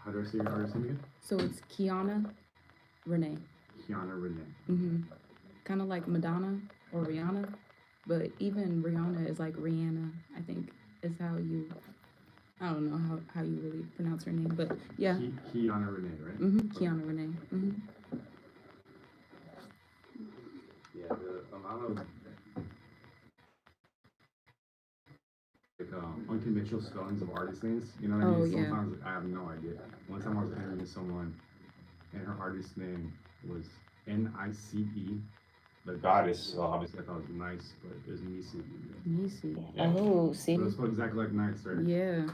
How do I say your artist name again? So it's Keionna Renae. Keionna Renae. Kind of like Madonna or Rihanna, but even Rihanna is like Rihanna, I think, is how you, I don't know how you really pronounce her name, but yeah. Keionna Renae, right? Keionna Renae. Yeah, the amount of unconventional spellings of artist names, you know what I mean? Oh, yeah. Sometimes I have no idea. One time I was interviewing someone, and her artist name was Nice. The goddess, so obviously I thought it was nice, but it was Nisi. Nisi. Yeah. Oh, see? But it was spelled exactly like nice, right? Yeah.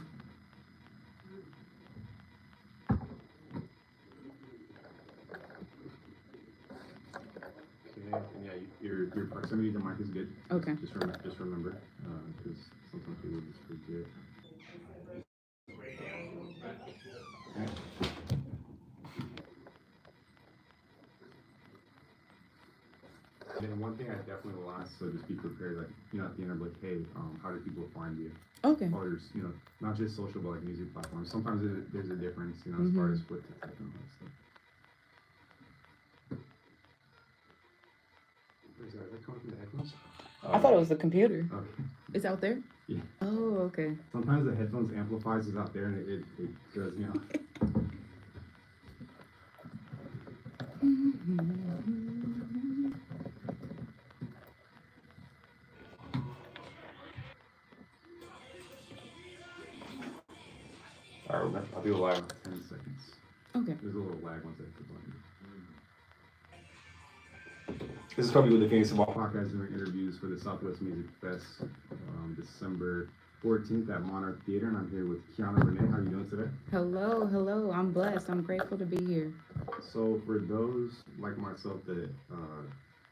Okay, and yeah, your proximity to the mic is good. Okay. Just remember, because sometimes people just forget. Okay. And then one thing I definitely will ask, so just be prepared, like, at the end of like, hey, how do people find you? Okay. Or there's, not just social, but like music platforms. Sometimes there's a difference, as far as what to type and all that stuff. Is that coming from the headphones? I thought it was the computer. Okay. It's out there? Yeah. Oh, okay. Sometimes the headphones amplifies is out there, and it does, Alright, I'll do a live in 10 seconds. Okay. There's a little lag once I hit the button. This is probably with the Phoenix Ball podcast doing interviews for the Southwest Music Fest, December 14th at Monarch Theater, and I'm here with Keionna Renae. How are you doing today? Hello. I'm blessed. I'm grateful to be here. So for those like myself that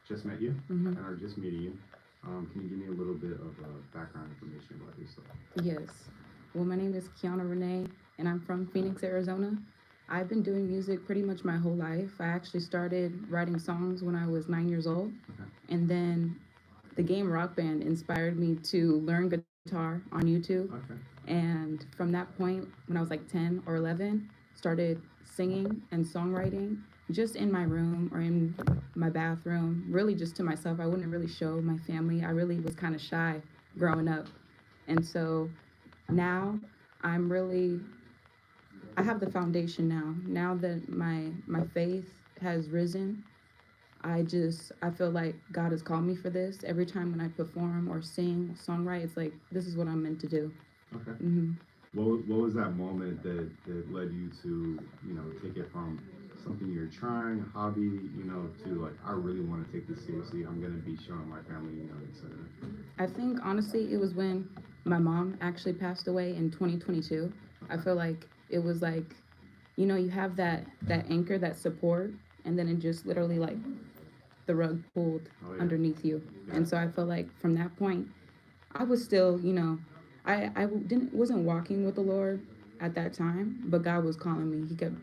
just met you and are just meeting you, can you give me a little bit of background information about yourself? Yes. Well, my name is Keionna Renae, and I'm from Phoenix, Arizona. I've been doing music pretty much my whole life. I actually started writing songs when I was 9 years old. Okay. And then the game Rock Band inspired me to learn guitar on YouTube. Okay. And from that point, when I was like 10 or 11, started singing and songwriting just in my room or in my bathroom, really just to myself. I wouldn't really show my family. I really was kind of shy growing up. And so now I'm really, I have the foundation now. Now that my faith has risen, I feel like God has called me for this. Every time when I perform or sing, songwrite, it's like, this is what I'm meant to do. Okay. What was that moment that led you to, take it from something you're trying, a hobby, to like, I really want to take this seriously. I'm going to be showing my family, etc. I think honestly, it was when my mom actually passed away in 2022. I feel like it was like, you have that anchor, that support, and then it just literally like the rug pulled underneath you. Yeah. And so I feel like from that point, I was still, wasn't walking with the Lord at that time, but God was calling me. He kept,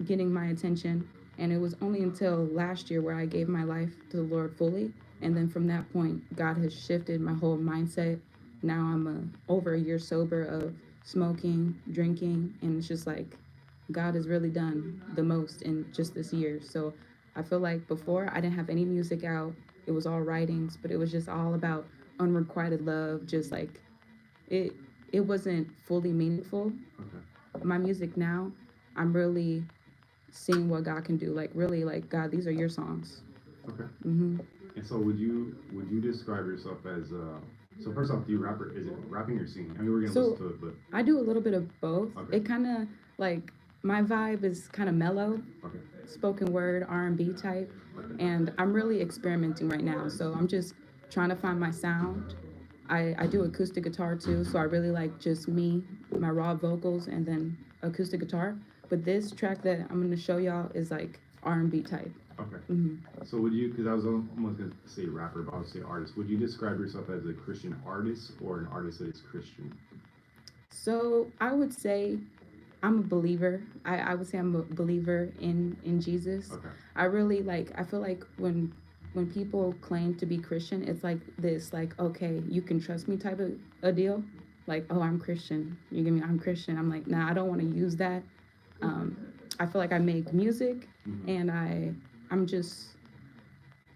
getting my attention. And it was only until last year where I gave my life to the Lord fully. And then from that point, God has shifted my whole mindset. Now I'm over a year sober of smoking, drinking, and it's just like God has really done the most in just this year. So I feel like before I didn't have any music out. It was all writings, but it was just all about unrequited love, just like it wasn't fully meaningful. Okay. My music now, I'm really seeing what God can do. Like really, like God, these are your songs. Okay. And so would you describe yourself as so first off, do you rap or is it rapping or singing? I mean, we're gonna listen to it, but I do a little bit of both. Okay. It kind of like my vibe is kind of mellow. Okay. Spoken word R&B type, and I'm really experimenting right now. So I'm just trying to find my sound. I do acoustic guitar too, so I really like just me, my raw vocals, and then acoustic guitar. But this track that I'm gonna show y'all is like R&B type. Okay. So would you, because I was almost gonna say rapper, but I would say artist. Would you describe yourself as a Christian artist or an artist that is Christian? So I would say I'm a believer. I would say I'm a believer in Jesus. Okay. I really I feel like when people claim to be Christian, it's like this, like, okay, you can trust me type of a deal. like, oh, I'm Christian. You give me, I'm Christian. I'm like, nah, I don't want to use that. Um, I feel like I make music, and I'm just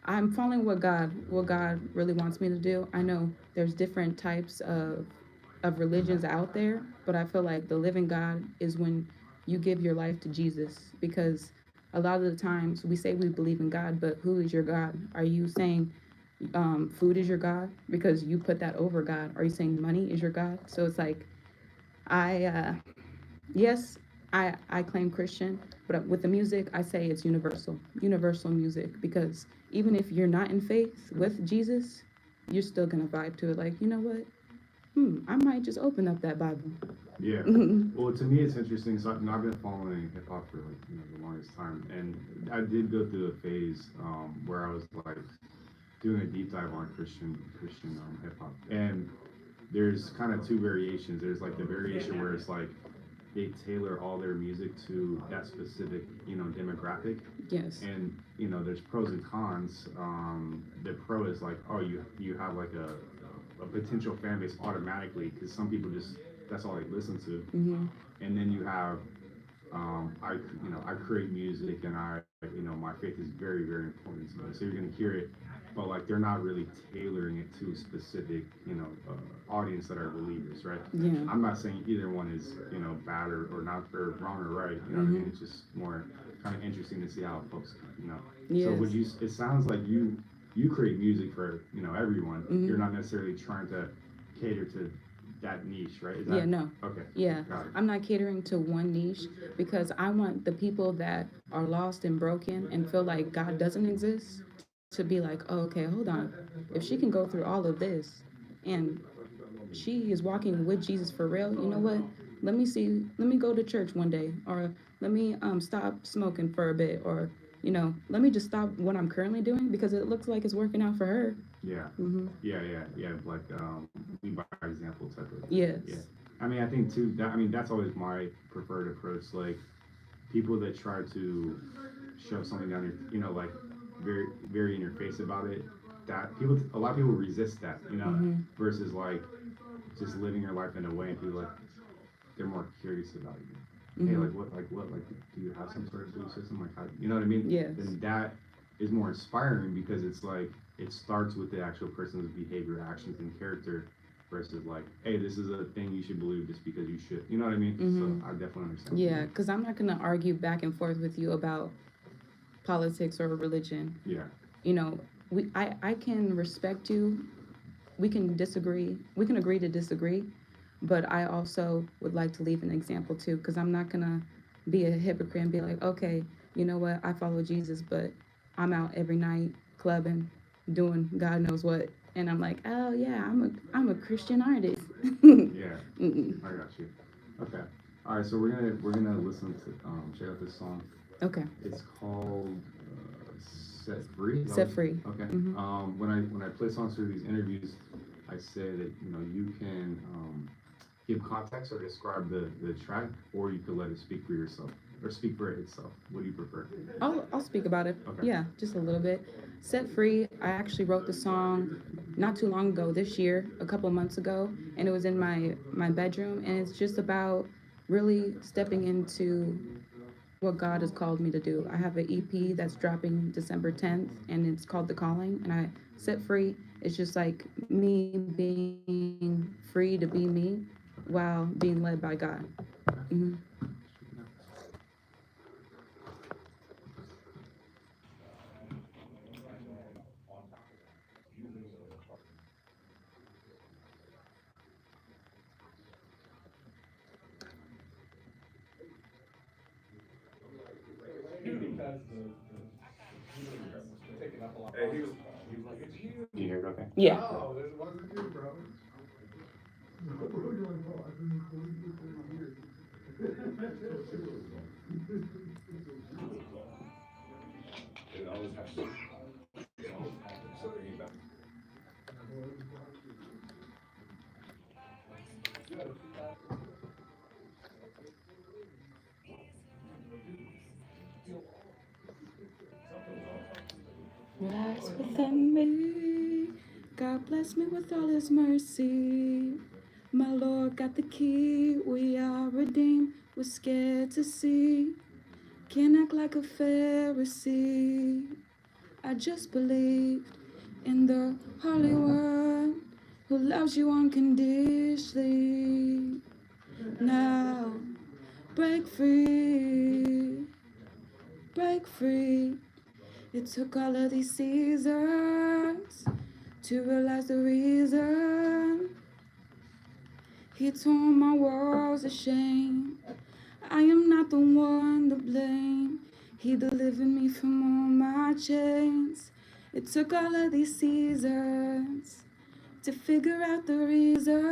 I'm following what God really wants me to do. I know there's different types of religions out there, but I feel like the living God is when you give your life to Jesus, because a lot of the times we say we believe in God, but who is your God? Are you saying food is your God because you put that over God? Are you saying money is your God? So it's like I yes, I claim Christian, but with the music, I say it's universal music, because even if you're not in faith with Jesus, you're still gonna vibe to it. Like, you know what? I might just open up that Bible. Yeah. Well, to me, it's interesting. So I've been following hip hop for like the longest time, and I did go through a phase where I was like doing a deep dive on Christian hip hop, and there's kind of two variations. There's like the variation where it's like they tailor all their music to that specific demographic, Yes. and there's pros and cons. The pro is like, oh, you have like a potential fan base automatically, because some people just that's all they listen to. And then you have I create music, and my faith is very, very important to me. So you're gonna hear it, but like they're not really tailoring it to a specific audience that are believers, right? Yeah. I'm not saying either one is bad or not, or wrong or right. You know what I mean? It's just more kind of interesting to see how folks Yes. So would you? It sounds like you create music for everyone. You're not necessarily trying to cater to that niche, right? Is that, Yeah, no. Okay. Yeah, Got it. I'm not catering to one niche, because I want the people that are lost and broken and feel like God doesn't exist to be like, oh, okay, hold on. If she can go through all of this and she is walking with Jesus for real, you know what? Let me go to church one day, or let me stop smoking for a bit, or let me just stop what I'm currently doing because it looks like it's working out for her. Yeah. Yeah. Like lead by example type of. Yes. Yeah. I mean, I think too. That's always my preferred approach. Like people that try to shove something down your, like very, very in your face about it. A lot of people resist that, versus like just living your life in a way, and people like they're more curious about you. Hey, like, do you have some sort of belief system? Like, how, you know what I mean? Yes. And that is more inspiring, because it's like it starts with the actual person's behavior, actions, and character, versus like, hey, this is a thing you should believe just because you should. You know what I mean? So I definitely understand. Yeah, because I'm not gonna argue back and forth with you about politics or religion. Yeah. I can respect you. We can disagree. We can agree to disagree, but I also would like to leave an example too, because I'm not gonna be a hypocrite and be like, okay, you know what, I follow Jesus, but I'm out every night clubbing, doing God knows what, and I'm like, oh yeah, I'm a Christian artist. Yeah. Mm-mm. I got you. Okay. All right. So we're gonna listen to check out this song. Okay. It's called Set Free. Set Free. Okay. When I play songs through these interviews, I say that you can give context or describe the track, or you could let it speak for yourself or speak for it itself. What do you prefer? I'll speak about it. Okay. Yeah, just a little bit. Set Free, I actually wrote the song not too long ago, this year, a couple months ago, and it was in my bedroom, and it's just about really stepping into what God has called me to do. I have an EP that's dropping December 10th, and it's called The Calling, and I Set Free. It's just like me being free to be me while being led by God. Mm-hmm. Do you hear it okay? Yeah. Lies within me. God bless me with all his mercy. My Lord got the key, we are redeemed, we're scared to see. Can't act like a Pharisee. I just believed in the Holy One who loves you unconditionally. Now, break free, break free. It took all of these seasons to realize the reason. He torn my walls of shame. I am not the one to blame. He delivered me from all my chains. It took all of these seasons to figure out the reason.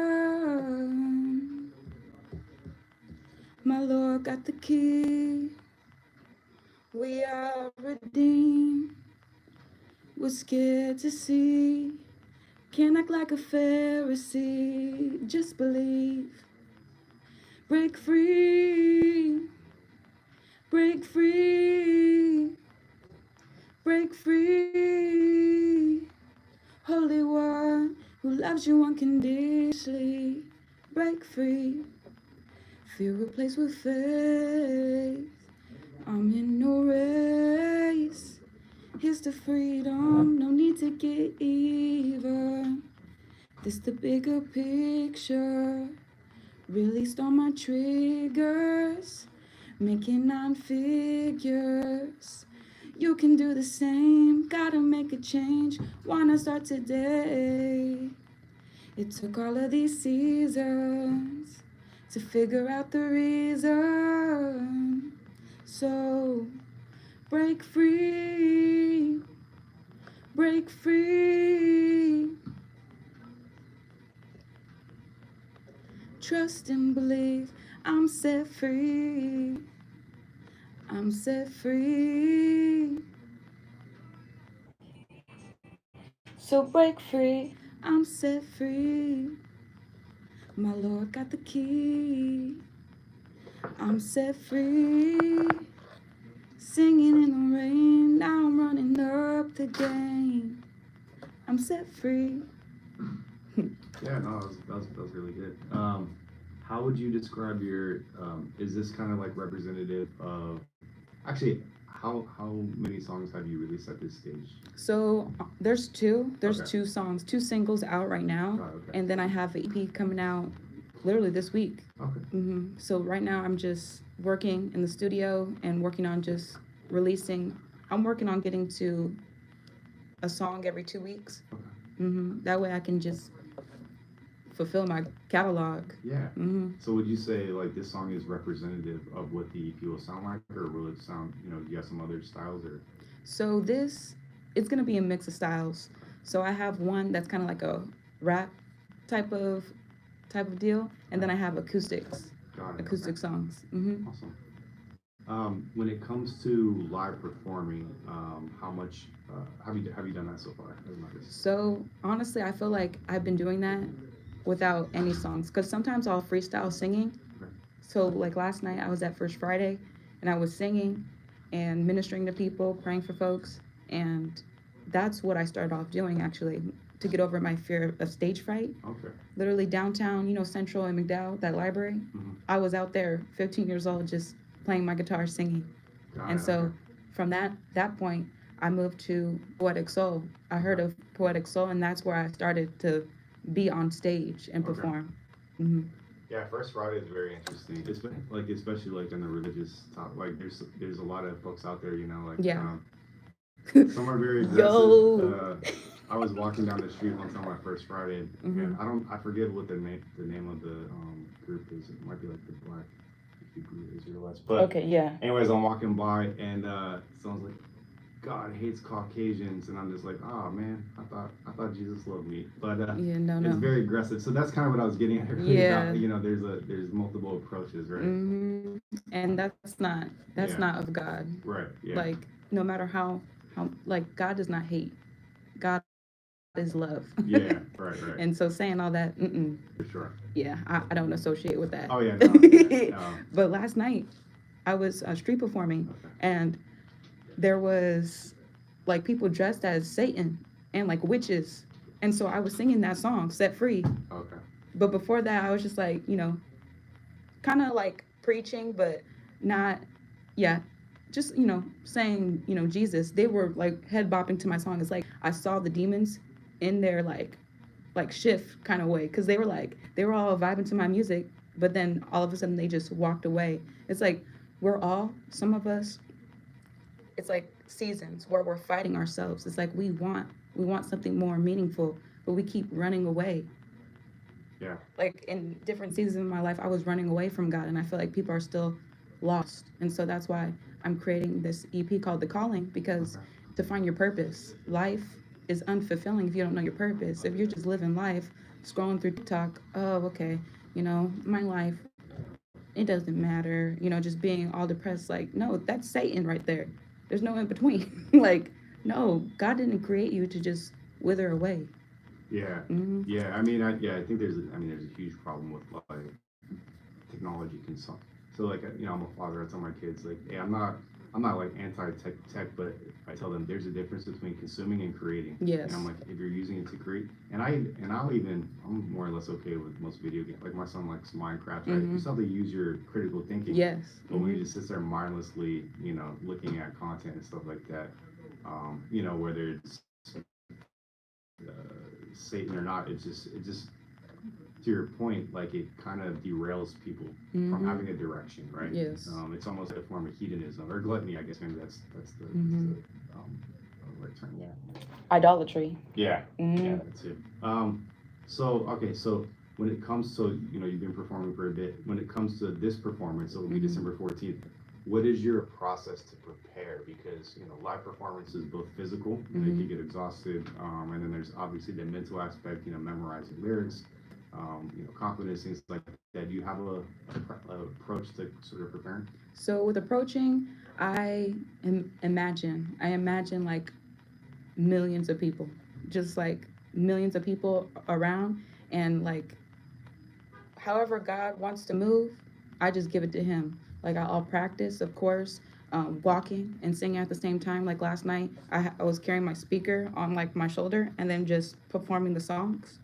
My Lord got the key. We are redeemed. We're scared to see. Can't act like a Pharisee. Just believe. Break free. Break free. Break free. Holy One who loves you unconditionally. Break free. Fear replaced with faith. I'm in no race. Here's the freedom, no need to get even. This the bigger picture. Released all my triggers, making 9 figures. You can do the same, gotta make a change. Wanna start today? It took all of these seasons to figure out the reason. So break free, break free. Trust and believe, I'm set free. I'm set free. So break free, I'm set free. My Lord got the key. I'm set free. Singing in the rain, now I'm running up the game. I'm set free. Yeah, no, that was really good. How would you describe your? Is this kind of like representative of? Actually, how many songs have you released at this stage? So there's two. There's Okay. 2 songs, 2 singles out right now, Oh, okay. and then I have an EP coming out literally this week. Okay. So right now I'm just working in the studio and working on just releasing. I'm working on getting to a song every 2 weeks. Okay. That way I can just fulfill my catalog. Yeah. So would you say like this song is representative of what the EP will sound like, or will it sound? You know, do you have some other styles or? So this, it's gonna be a mix of styles. So I have one that's kind of like a rap type of deal, and then I have acoustics, Got it. acoustic Okay. songs. Awesome. When it comes to live performing, how much have you done that so far? So honestly, I feel like I've been doing that without any songs, because sometimes I'll freestyle singing. Okay. So like last night I was at First Friday and I was singing and ministering to people, praying for folks, and that's what I started off doing actually, to get over my fear of stage fright. Okay. Literally downtown, Central and McDowell, that library. I was out there 15 years old just playing my guitar, singing. And so from that point I moved to Poetic Soul. I heard of Poetic Soul, and that's where I started to be on stage and Okay. perform. Yeah, First Friday is very interesting. It's been, like, especially like in the religious talk. Like, there's a lot of folks out there, like Yeah. some are very aggressive. Yo. I was walking down the street once on my First Friday, and I forget what the name of the group is. It might be like the Black Hebrew Israelites. But Okay, yeah. anyways, I'm walking by, and someone's like, God hates Caucasians, and I'm just like, oh man, I thought Jesus loved me, but Yeah, no. it's very aggressive. So that's kind of what I was getting at earlier. Yeah. About, there's multiple approaches, right? And that's not of God. Right. Yeah. Like, no matter how like, God does not hate. God is love. Yeah. Right. And so saying all that, For sure. yeah, I don't associate with that. Oh yeah. No. But last night I was street performing, and there was like people dressed as Satan and like witches, and so I was singing that song, Set Free. Okay. But before that, I was just like, kind of like preaching, but not, yeah, just, saying, Jesus. They were like head bopping to my song. It's like I saw the demons in their like shift kind of way, because they were all vibing to my music, but then all of a sudden they just walked away. It's like some of us, it's like seasons where we're fighting ourselves. It's like we want something more meaningful, but we keep running away. Yeah. Like in different seasons of my life, I was running away from God, and I feel like people are still lost. And so that's why I'm creating this EP called The Calling, because Okay. to find your purpose, life is unfulfilling if you don't know your purpose. If you're just living life, scrolling through TikTok, oh, okay, my life, it doesn't matter, just being all depressed. Like, no, that's Satan right there. There's no in between. Like, no, God didn't create you to just wither away. Yeah. Hmm. Yeah. I think there's a huge problem with like technology consumption. So like, I'm a father. I tell my kids like, hey, I'm not like anti-tech, but I tell them there's a difference between consuming and creating. And Yes. I'm like, if you're using it to create, I'm more or less okay with most video games. Like my son likes Minecraft, right? You still have to use your critical thinking. Yes. But when you just sit there mindlessly, looking at content and stuff like that, whether it's uh, Satan or not, it just to your point, like it kind of derails people from having a direction, right? Yes. It's almost like a form of hedonism or gluttony, I guess. Maybe that's the right term. Yeah. Idolatry. Yeah. Mm-hmm. Yeah, that's it. So okay, so when it comes to you've been performing for a bit. When it comes to this performance, it'll be December 14th. What is your process to prepare? Because live performance is both physical, and you can get exhausted, and then there's obviously the mental aspect, memorizing lyrics, confidence, things like that. Do you have a approach to sort of preparing? So with approaching, I imagine like millions of people, just like millions of people around, and like however God wants to move, I just give it to Him. Like I'll practice, of course, walking and singing at the same time. Like last night, I was carrying my speaker on like my shoulder and then just performing the songs.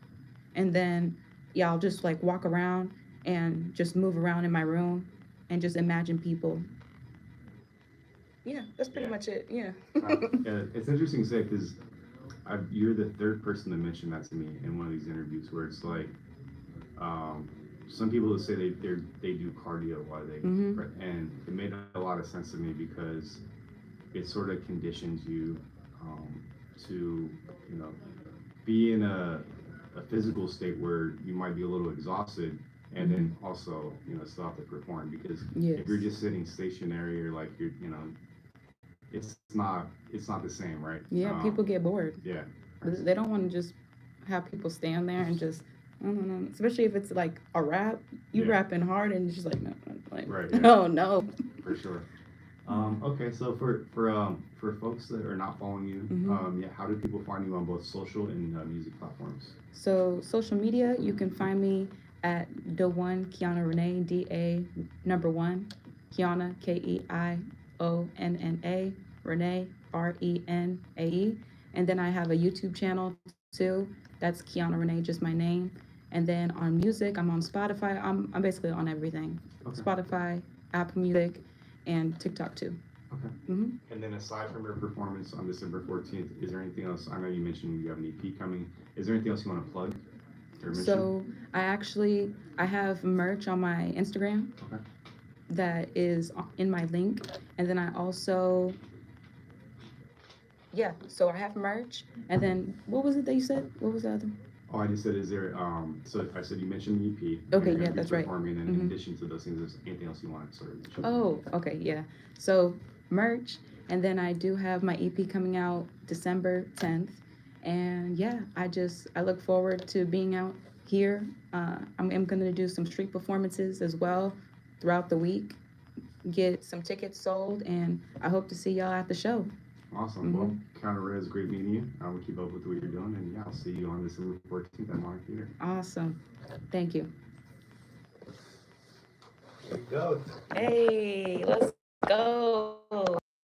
And then, yeah, I'll just like walk around and just move around in my room and just imagine people. Yeah, that's pretty Yeah. much it. Yeah. Yeah, it's interesting to say because you're the third person to mention that to me in one of these interviews, where it's like um, some people will say they do cardio while they and it made a lot of sense to me because it sort of conditions you to be in a physical state where you might be a little exhausted and then also still have to perform because Yes. if you're just sitting stationary or like it's not the same, right? Yeah, people get bored. Yeah. They don't want to just have people stand there and just, I don't know, especially if it's like a rap. You Yeah. rapping hard and it's just like, no, like, Right, yeah. no, no. For sure. Okay, so for folks that are not following you, yeah, how do people find you on both social and music platforms? So social media, you can find me at the one Keionna Renae, DA1 Keionna Keionna Renae Renae, and then I have a YouTube channel too. That's Keionna Renae, just my name. And then on music, I'm on Spotify. I'm basically on everything. Okay. Spotify, Apple Music, and TikTok too. Okay. And then aside from your performance on December 14th, is there anything else? I know you mentioned you have an EP coming. Is there anything else you want to plug or mention? So I have merch on my Instagram. Okay. That is in my link, and then I also, yeah, so I have merch, and then what was it that you said? What was the other? Oh, I just said, is there, so I said you mentioned the EP. Okay, you're yeah, gonna be that's right. performing, and in addition to those things, is anything else you want to sort of mention? Oh, okay, yeah. So merch, and then I do have my EP coming out December 10th, and yeah, I look forward to being out here. I'm gonna do some street performances as well throughout the week, get some tickets sold, and I hope to see y'all at the show. Awesome. Well, Keionna Renae, it's great meeting you. We'll keep up with what you're doing, and yeah, I'll see you on December 14th at Monarch Theater. Awesome. Thank you. There you go. Hey, let's go.